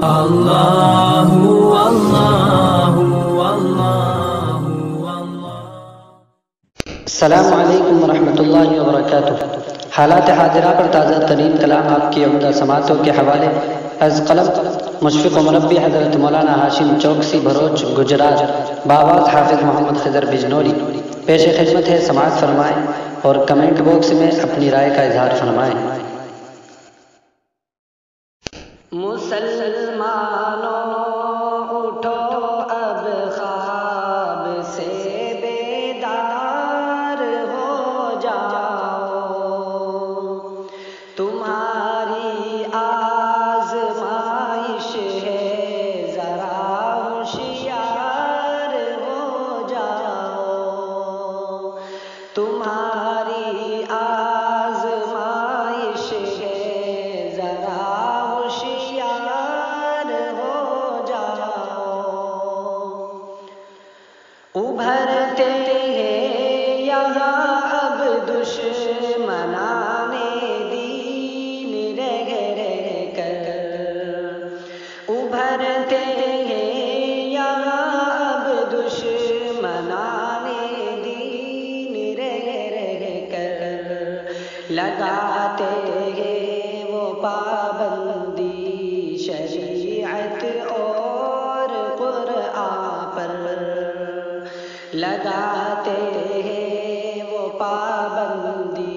اللہ اللہ اللہ۔ السلام علیکم ورحمۃ اللہ وبرکاتہ۔ حالات حاضرہ پر تازہ ترین کلام آپ کی عمدہ سماعتوں کے حوالے از قلم مشفق و مربی حضرت مولانا ہاشم چوکسی بھروچ گجرات بآواز حافظ محمد خضر بجنوری پیش خدمت ہے، سماعت فرمائیں اور کمنٹ باکس میں اپنی رائے کا اظہار فرمائیں۔ مسلمانوں اٹھو اب خواب سے بیدار ہو جاؤ، تمہاری آزمائش ہے ذرا ہوشیار ہو جاؤ، تمہاری آزمائش ہے ذرا ابھرتے ہیں یہاں اب دشمنان دین رہ رہ کر، ابھرتے ہیں یہاں اب دشمنان دین رہ رہ کر، لگاتے ہیں وہ پابندی شریعت اور قرآن پر، لگاتے ہیں وہ پابندی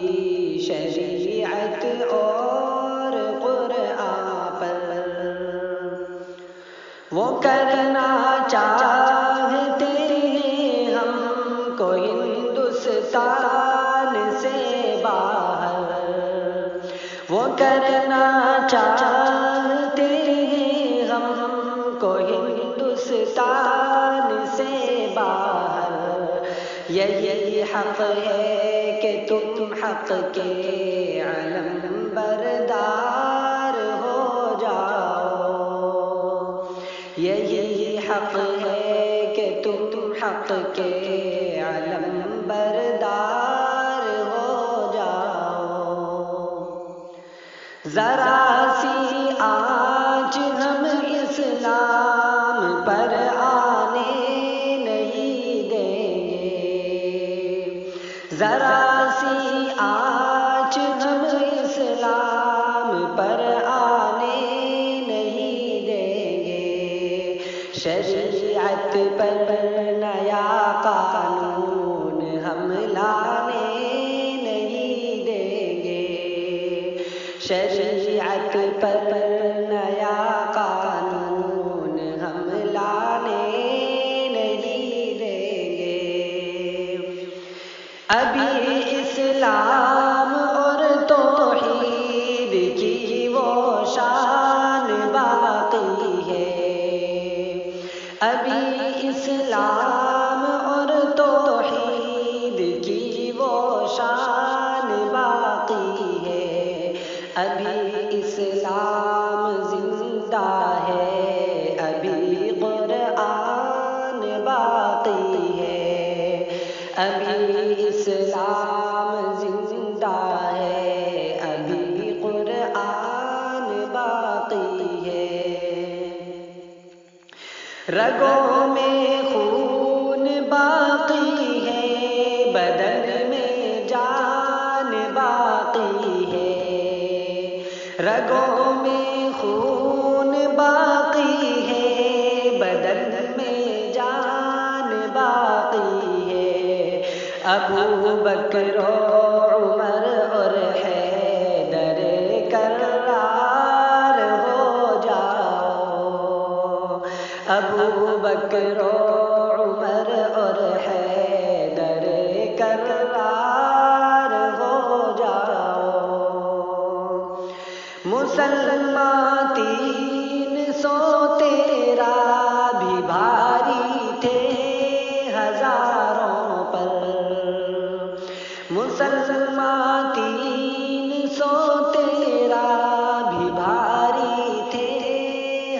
شریعت اور قرآن پر، وہ کرنا چاہتے ہیں ہم کو ہندوستان سے باہر، وہ کرنا چاہتے ہیں ہم کو ہندوستان سے باہر، یہی حق ہے کہ تم حق کے علم بردار ہو جاؤ، یہی حق ہے کہ تم حق کے علم بردار ہو جاؤ، ذرا سی آنچ ہم اسلام پر ذرا سی آنچ ہم اسلام پر آنے نہیں دیں گے، شریعت پر نیا قانون ہم لانے نہیں دیں گے، شریعت پر نیا قانون ہم لانے نہیں دیں گے، ابھی اسلام اور توحید کی وہ شان باقی ہے، ابھی اسلام اور توحید کی وہ شان باقی ہے، ابھی اسلام زندہ ہے، ابھی قرآن باقی ہے، ابھی اسلام زندہ ہے، ابھی قرآن باقی ہے، رگوں میں خون باقی ہے، بدن میں جان باقی ہے، رگوں میں خون باقی ہے، بدن میں جان باقی ہے، ابو بکر و عمر اور حیدر کرار ہو جاؤ، ابو بکر و عمر اور حیدر کرار ہو جاؤ، مسلمان 300 تیرا بھی بھاری تھے ہزاروں پر، مسلمان 300 تیرا بھی بھاری تھے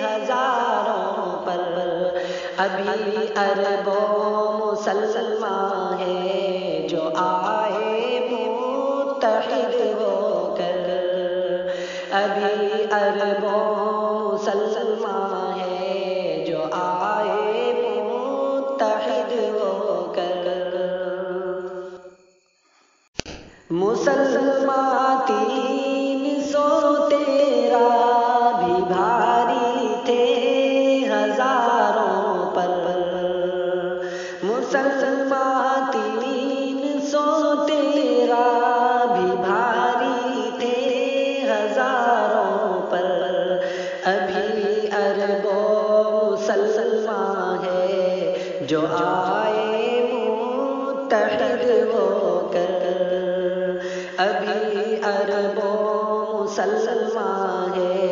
ہزاروں پر، ابھی اربوں مسلمان ہیں جو آئے متحد ہو کر، ابھی اربوں مسلمان بھاری تھے ہزاروں پر، مسلمان 300 تیرا بھی بھاری تھے ہزاروں پر، ابھی اربوں مسلمان ہے جو آئے متحد ہو کر، ابھی اربوں مسلمان ہے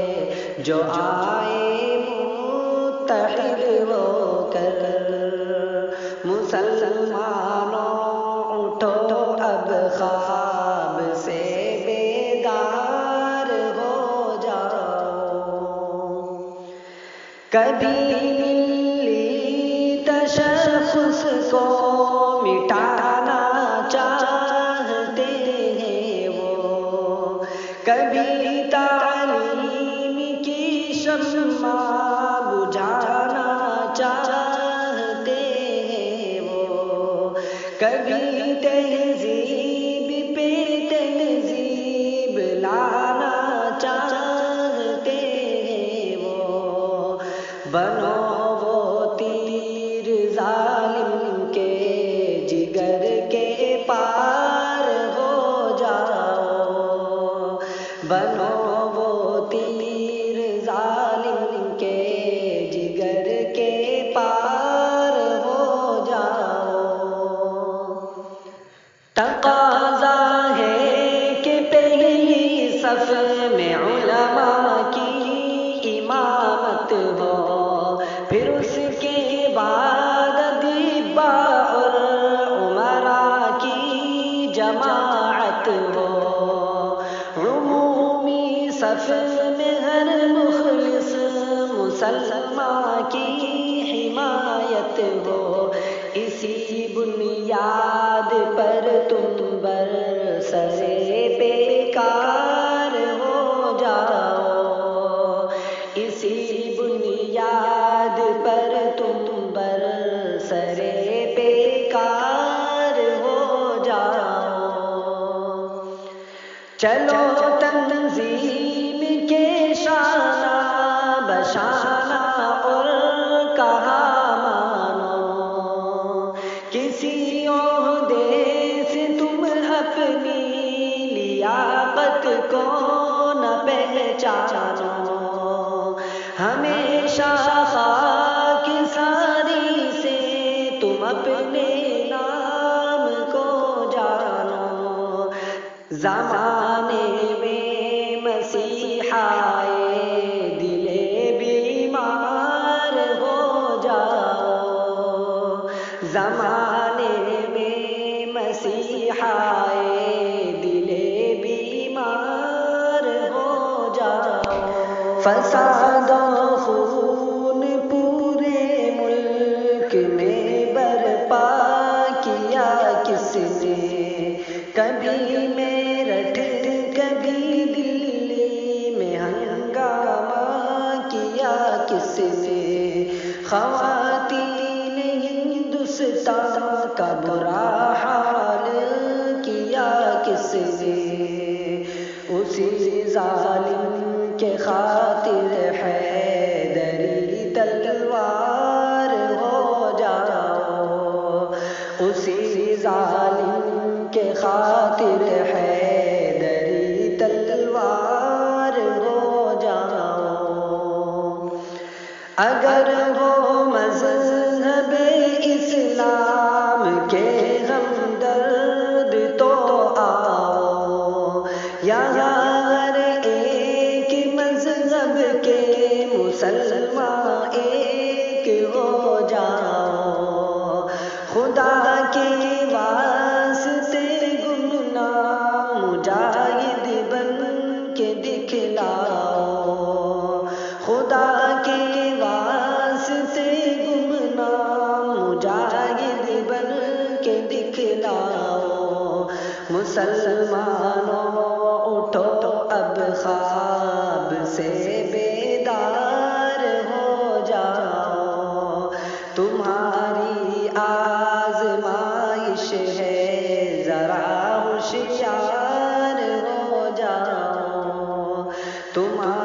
جو آئے متحد ہو کر، مسلمانوں اٹھو اب خواب سے بیدار ہو جاؤ، کبھی ملی تشخص کو مٹانا چاہتے ہیں وہ، کبھی تعلیم کی شمع بجھانا چاہتے ہیں وہ، کبھی تہذیب پہ تہذیب لانا چاہتے ہیں وہ، بنو وہ تیر ظالم کے جگر کے پار ہو جاؤ، بنو وہ تیر ظالم کے جگر کے پار ہو جاؤ، تقاضا ہے کہ پہلی صف میں علماء کی امامت ہو، پھر اس کے بعد اتباع اور امراء کی جماعت ہو، عمومی صف میں ہر مخلص مسلمان کی حمایت ہو، اسی بنیاد پر تم برسرے بیکار ہو جاؤ، اسی بنیاد پر تم برسرے بیکار ہو جاؤ، چلو تنظیم کے شانہ بشانہ اور کہا مانو، کسی عہدے سے تم اپنی لیاقت کو نہ پہچانو، ہمیشہ خاک ساری سے تم اپنے نام کو جانو، زمانے میں مسیح آئے دل بیمار ہو جاؤ، زمانے میں مسیح آئے دل بیمار ہو جاؤ، فساد و خون پورے ملک میں برپا کیا کس نے، کبھی میرٹھ کبھی دلی میں ہنگامہ کیا کس نے، خواتین ہندوستان کا برا حال کیا کس نے، اسی ظالم کے خاطر حیدری تلوار ہو جاؤ، اسی ظالم کے خاطر حیدری تلوار ہو جاؤ، اگر وہ مذہب اسلام کے ہمدرد تو آؤ، یہاں ہر ایک مذہب کے مسلمان ایک ہو جاؤ، خدا کے واسطے گمنام مجاہد بن کے دکھلاؤ، خدا کے واسطے گمنام مجاہد بن کے دکھلاؤ، مسلمانوں اٹھو اب خواب سے بیدار ہو جاؤ، تمہاری آزمائش ہے ذرا ہوشیار ہو جاؤ، تمہاری